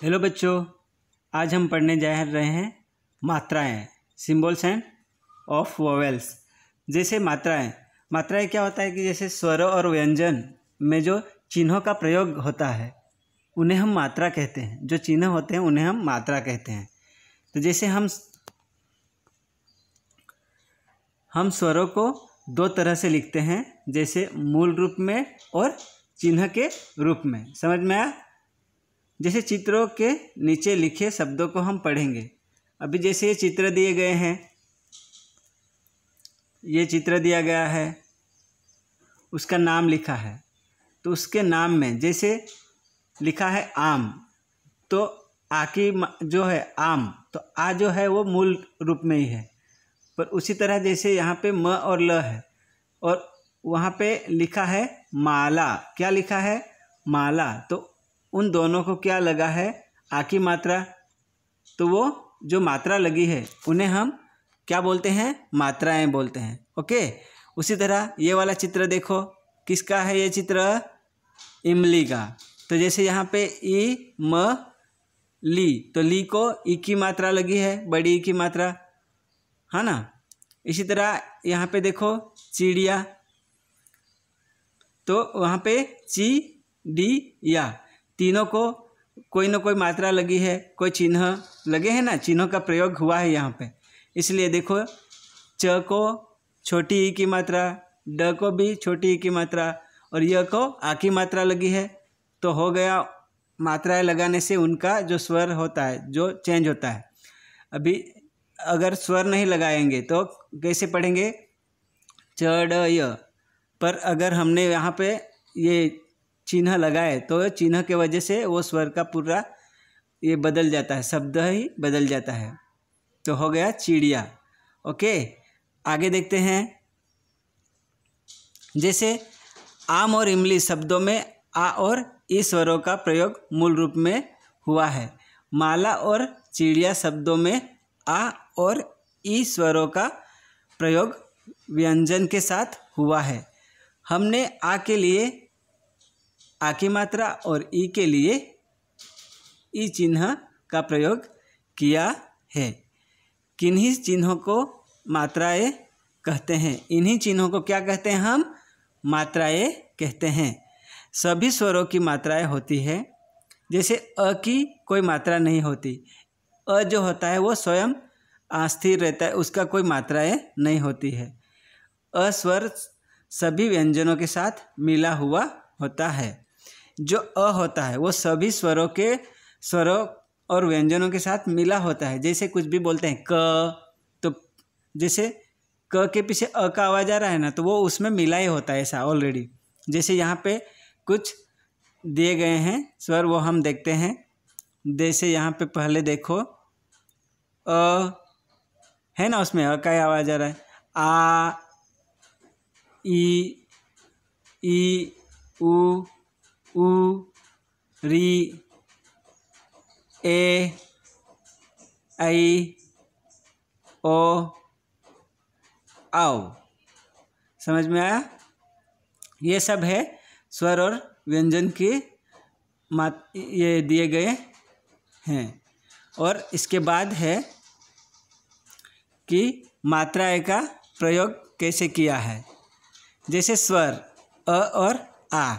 Hello बच्चों, आज हम पढ़ने जा रहे हैं मात्राएं, सिंबल्स एंड ऑफ वोवेल्स। जैसे मात्राएं क्या होता है कि जैसे स्वरों और व्यंजन में जो चिन्हों का प्रयोग होता है उन्हें हम मात्रा कहते हैं। जो चिन्ह होते हैं उन्हें हम मात्रा कहते हैं। तो जैसे हम स्वरों को दो तरह से लिखते हैं, जैसे मूल रूप में और चिन्ह के रूप में। समझ में आया? जैसे चित्रों के नीचे लिखे शब्दों को हम पढ़ेंगे। अभी जैसे ये चित्र दिए गए हैं, ये चित्र दिया गया है, उसका नाम लिखा है, तो उसके नाम में जैसे लिखा है आम, तो आ की जो है आम, तो आ जो है वो मूल रूप में ही है। पर उसी तरह जैसे यहाँ पे म और ल है और वहाँ पे लिखा है माला। क्या लिखा है? माला। तो उन दोनों को क्या लगा है? आ की मात्रा। तो वो जो मात्रा लगी है उन्हें हम क्या बोलते हैं? मात्राएं बोलते हैं। ओके। उसी तरह ये वाला चित्र देखो, किसका है ये चित्र? इमली का। तो जैसे यहाँ पे ई म ली, तो ली को ई की मात्रा लगी है, बड़ी ई की मात्रा, है ना। इसी तरह यहाँ पे देखो चिड़िया, तो वहाँ पे ची डी या, तीनों को कोई ना कोई मात्रा लगी है, कोई चिन्ह लगे हैं ना, चिन्हों का प्रयोग हुआ है यहाँ पे। इसलिए देखो च को छोटी ई की मात्रा, ड को भी छोटी ई की मात्रा और य को आ की मात्रा लगी है। तो हो गया, मात्राएं लगाने से उनका जो स्वर होता है जो चेंज होता है। अभी अगर स्वर नहीं लगाएंगे तो कैसे पढ़ेंगे? च ड य। पर अगर हमने यहाँ पे ये चिन्ह लगाए तो चिन्ह के वजह से वो स्वर का पूरा ये बदल जाता है, शब्द ही बदल जाता है। तो हो गया चिड़िया। ओके, आगे देखते हैं। जैसे आम और इमली शब्दों में आ और ई स्वरों का प्रयोग मूल रूप में हुआ है। माला और चिड़िया शब्दों में आ और ई स्वरों का प्रयोग व्यंजन के साथ हुआ है। हमने आ के लिए आ की मात्रा और ई के लिए ई चिन्ह का प्रयोग किया है। किन्हीं चिन्हों को मात्राएं कहते हैं। इन्हीं चिन्हों को क्या कहते हैं? हम मात्राएं कहते हैं। सभी स्वरों की मात्राएं होती है। जैसे अ की कोई मात्रा नहीं होती, अ जो होता है वो स्वयं स्थिर रहता है, उसका कोई मात्राएं नहीं होती है। अ स्वर सभी व्यंजनों के साथ मिला हुआ होता है। जो अ होता है वो सभी स्वरों और व्यंजनों के साथ मिला होता है। जैसे कुछ भी बोलते हैं क, तो जैसे क के पीछे अ का आवाज़ आ रहा है ना, तो वो उसमें मिला ही होता है ऐसा ऑलरेडी। जैसे यहाँ पे कुछ दिए गए हैं स्वर, वो हम देखते हैं। जैसे यहाँ पे पहले देखो अ है ना, उसमें अ का आवाज़ आ रहा है। आ, ई, उ, री, ए, आई, ओ, आओ। समझ में आया? ये सब है स्वर और व्यंजन के ये दिए गए हैं। और इसके बाद है कि मात्राएं का प्रयोग कैसे किया है। जैसे स्वर अ और आ,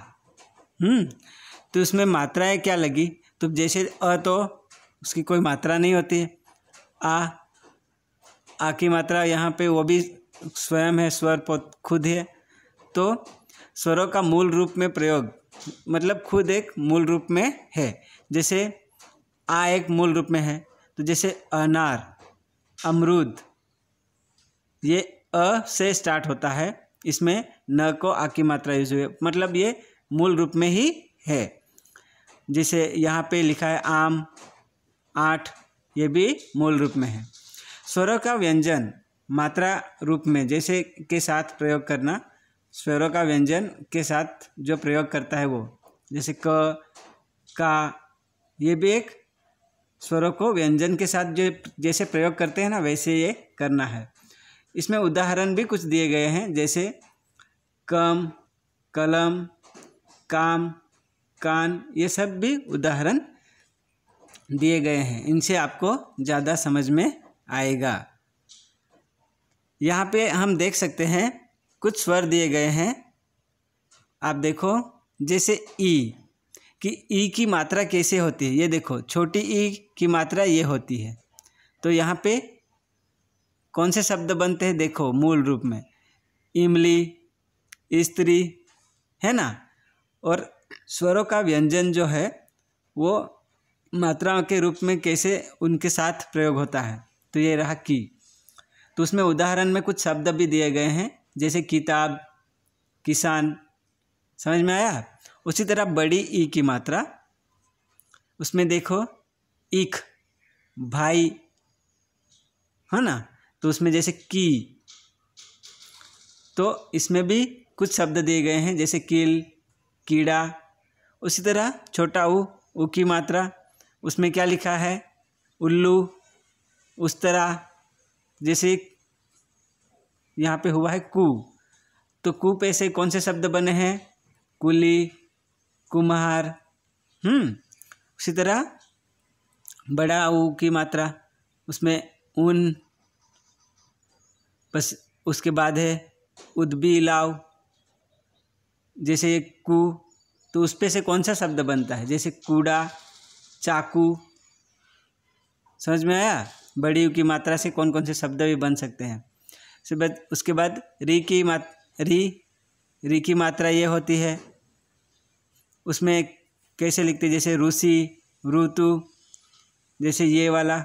तो उसमें मात्राएं क्या लगी? तो जैसे अ तो उसकी कोई मात्रा नहीं होती। आ की मात्रा यहाँ पे वो भी स्वयं है, स्वर खुद है। तो स्वरों का मूल रूप में प्रयोग मतलब खुद एक मूल रूप में है। जैसे आ एक मूल रूप में है, तो जैसे अनार, अमरूद, ये अ से स्टार्ट होता है। इसमें न को आ की मात्रा यूज हुई, मतलब ये मूल रूप में ही है। जैसे यहाँ पे लिखा है आम, 8, ये भी मूल रूप में है। स्वरों का व्यंजन मात्रा रूप में जैसे के साथ प्रयोग करना, स्वरों का व्यंजन के साथ जो प्रयोग करता है वो, जैसे क, का, ये भी एक स्वरों को व्यंजन के साथ जो जैसे प्रयोग करते हैं ना, वैसे ये करना है। इसमें उदाहरण भी कुछ दिए गए हैं, जैसे कम, कलम, काम, कान, ये सब भी उदाहरण दिए गए हैं, इनसे आपको ज़्यादा समझ में आएगा। यहाँ पे हम देख सकते हैं कुछ स्वर दिए गए हैं। आप देखो, जैसे ई की मात्रा कैसे होती है, ये देखो, छोटी ई की मात्रा ये होती है। तो यहाँ पे कौन से शब्द बनते हैं, देखो मूल रूप में इमली, स्त्री, है ना। और स्वरों का व्यंजन जो है वो मात्राओं के रूप में कैसे उनके साथ प्रयोग होता है, तो ये रहा की। तो उसमें उदाहरण में कुछ शब्द भी दिए गए हैं, जैसे किताब, किसान, समझ में आया। उसी तरह बड़ी ई की मात्रा, उसमें देखो इक, भाई, है ना। तो उसमें जैसे की, तो इसमें भी कुछ शब्द दिए गए हैं, जैसे कील, कीड़ा। उसी तरह छोटा ऊ की मात्रा, उसमें क्या लिखा है, उल्लू, उस तरह। जैसे यहाँ पे हुआ है कू, तो कू पे से कौन से शब्द बने हैं, कुली, कुम्हार। उसी तरह बड़ा ऊ की मात्रा, उसमें ऊन, बस उसके बाद है उद्बी लाव। जैसे कू, तो उस पे से कौन सा शब्द बनता है, जैसे कूड़ा, चाकू, समझ में आया। बड़ी की मात्रा से कौन कौन से शब्द भी बन सकते हैं। उसके बाद री की मात्रा ये होती है, उसमें कैसे लिखते हैं, जैसे रूसी, ऋतु, जैसे ये वाला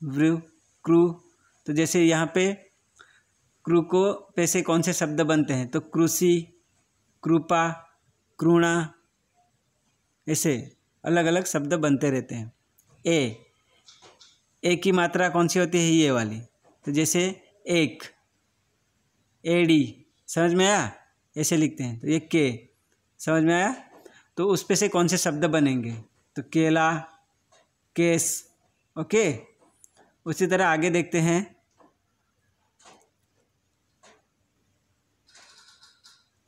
क्रू। तो जैसे यहाँ पे क्रू को पे से कौन से शब्द बनते हैं, तो कृषि, कृपा, कृणा, ऐसे अलग अलग शब्द बनते रहते हैं। ए की मात्रा कौन सी होती है, ये वाली। तो जैसे एक, एडी, समझ में आया, ऐसे लिखते हैं। तो ये के, समझ में आया। तो उस पे से कौन से शब्द बनेंगे, तो केला, केस, ओके। उसी तरह आगे देखते हैं,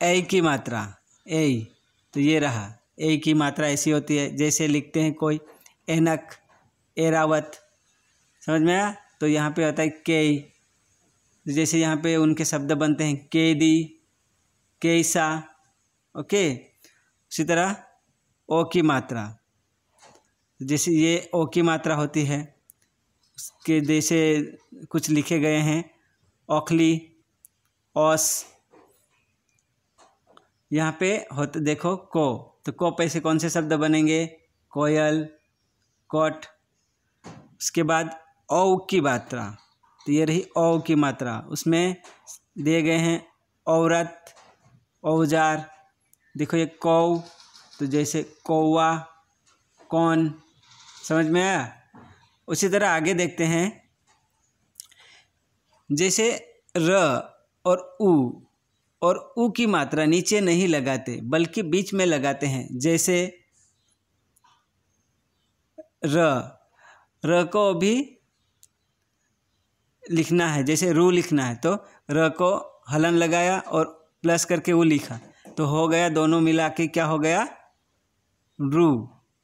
ए की मात्रा, ए, तो ये रहा, ए की मात्रा ऐसी होती है, जैसे लिखते हैं कोई एनक, एरावत, समझ में आया। तो यहाँ पे होता है के, जैसे यहाँ पे उनके शब्द बनते हैं केदी, केसा, ओके। उसी तरह ओ की मात्रा, जैसे ये ओ की मात्रा होती है, उसके जैसे कुछ लिखे गए हैं, औखली, औस। यहाँ पे होते देखो को, तो को पे से कौन से शब्द बनेंगे, कोयल, कोट। उसके बाद औ की मात्रा, तो ये रही औ की मात्रा, उसमें दिए गए हैं औरत, औजार। देखो ये कौ, तो जैसे कौवा, कौन, समझ में आया। उसी तरह आगे देखते हैं, जैसे र और ऊ की मात्रा नीचे नहीं लगाते बल्कि बीच में लगाते हैं। जैसे र को भी लिखना है, जैसे रू लिखना है, तो र को हलन लगाया और प्लस करके ऊ लिखा, तो हो गया, दोनों मिला के क्या हो गया, रू।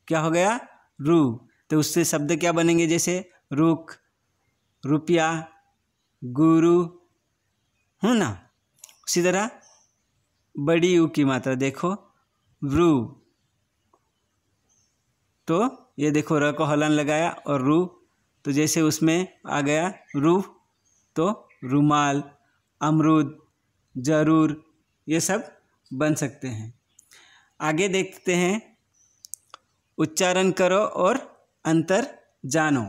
क्या हो गया, रू। तो उससे शब्द क्या बनेंगे, जैसे रुख, रुपया, गुरु, है ना। उसी तरह बड़ी यू की मात्रा देखो, रू, तो ये देखो र को हलन लगाया और रू, तो जैसे उसमें आ गया रू, तो रुमाल, अमरूद, जरूर, ये सब बन सकते हैं। आगे देखते हैं, उच्चारण करो और अंतर जानो।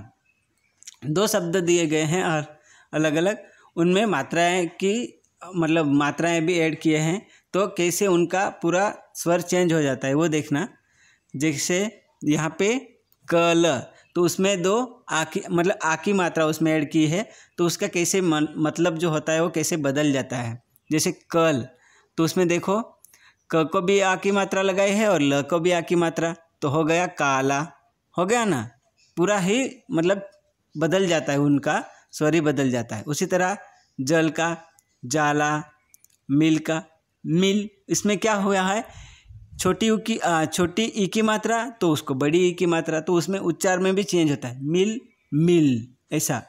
दो शब्द दिए गए हैं और अलग अलग, उनमें मात्राएं की मतलब मात्राएं भी ऐड किए हैं, तो कैसे उनका पूरा स्वर चेंज हो जाता है वो देखना। जैसे यहाँ पे कल, तो उसमें दो आ की मतलब आ की मात्रा उसमें ऐड की है, तो उसका कैसे मतलब जो होता है वो कैसे बदल जाता है। जैसे कल, तो उसमें देखो क को भी आ की मात्रा लगाई है और ल को भी आ की मात्रा, तो हो गया काला, हो गया ना, पूरा ही मतलब बदल जाता है, उनका स्वर ही बदल जाता है। उसी तरह जल का जाला, मिल का मिल, इसमें क्या हुआ है, छोटी ई की मात्रा तो उसको बड़ी ई की मात्रा, तो उसमें उच्चार में भी चेंज होता है। मिल मिल, ऐसा।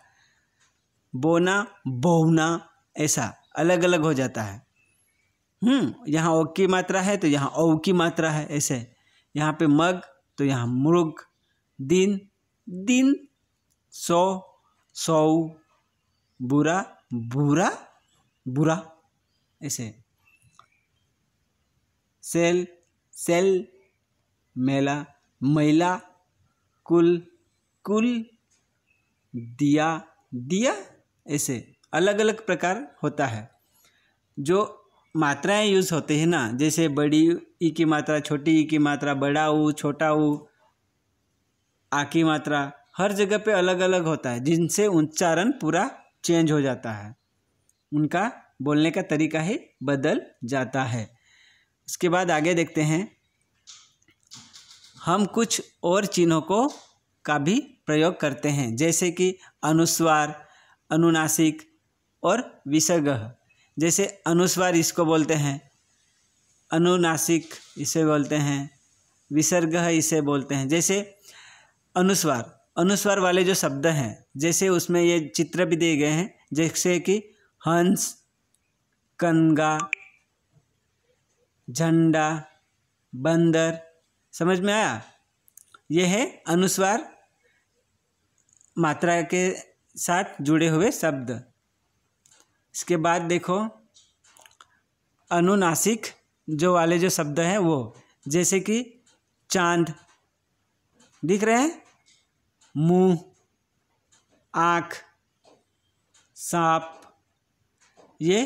बोना बोना, ऐसा अलग अलग हो जाता है। यहाँ ओ की मात्रा है तो यहाँ औ की मात्रा है, ऐसे। यहाँ पे मग तो यहाँ मृग। दिन दिन, सौ सौ, बुरा बुरा बुरा, ऐसे। सेल सेल, मेला मैला, कुल कुल, दिया दिया, ऐसे अलग अलग प्रकार होता है। जो मात्राएं यूज़ होते हैं ना, जैसे बड़ी ई की मात्रा, छोटी ई की मात्रा, बड़ा ऊ, छोटा ऊ, आ की मात्रा, हर जगह पे अलग अलग होता है, जिनसे उच्चारण पूरा चेंज हो जाता है। उनका बोलने का तरीका ही बदल जाता है। इसके बाद आगे देखते हैं, हम कुछ और चिन्हों का भी प्रयोग करते हैं, जैसे कि अनुस्वार, अनुनासिक और विसर्ग। जैसे अनुस्वार इसको बोलते हैं, अनुनासिक इसे बोलते हैं, विसर्ग इसे बोलते हैं। जैसे अनुस्वार वाले जो शब्द हैं, जैसे उसमें ये चित्र भी दिए गए हैं, जैसे कि हंस, कनगा, झंडा, बंदर। समझ में आया? यह है अनुस्वार मात्रा के साथ जुड़े हुए शब्द। इसके बाद देखो अनुनासिक जो वाले जो शब्द हैं वो, जैसे कि चांद, दिख रहे हैं, मुंह, आँख, सांप, ये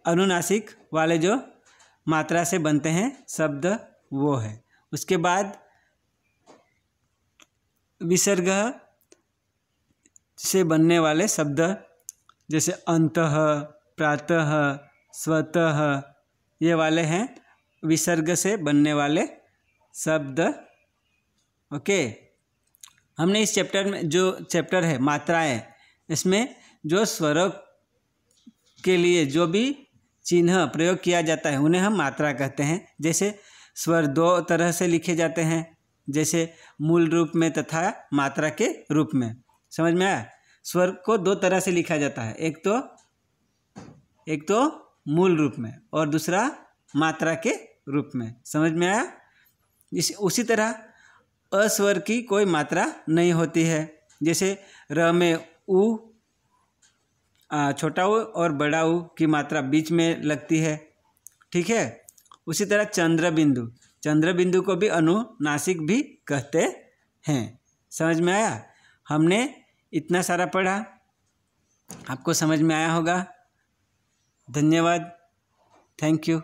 अनुनासिक वाले जो मात्रा से बनते हैं शब्द वो है। उसके बाद विसर्ग से बनने वाले शब्द, जैसे अंतः, प्रातः, स्वतः, ये वाले हैं विसर्ग से बनने वाले शब्द। ओके, हमने इस चैप्टर में, जो चैप्टर है मात्राएं, इसमें जो स्वरों के लिए जो भी चिन्ह प्रयोग किया जाता है उन्हें हम मात्रा कहते हैं। जैसे स्वर दो तरह से लिखे जाते हैं, जैसे मूल रूप में तथा मात्रा के रूप में। समझ में आया? स्वर को दो तरह से लिखा जाता है, एक तो मूल रूप में और दूसरा मात्रा के रूप में। समझ में आया? उसी तरह अस्वर की कोई मात्रा नहीं होती है। जैसे र में उ, छोटा ऊ और बड़ा ऊ की मात्रा बीच में लगती है, ठीक है। उसी तरह चंद्र बिंदु को भी अनुनासिक भी कहते हैं। समझ में आया? हमने इतना सारा पढ़ा, आपको समझ में आया होगा। धन्यवाद, थैंक यू।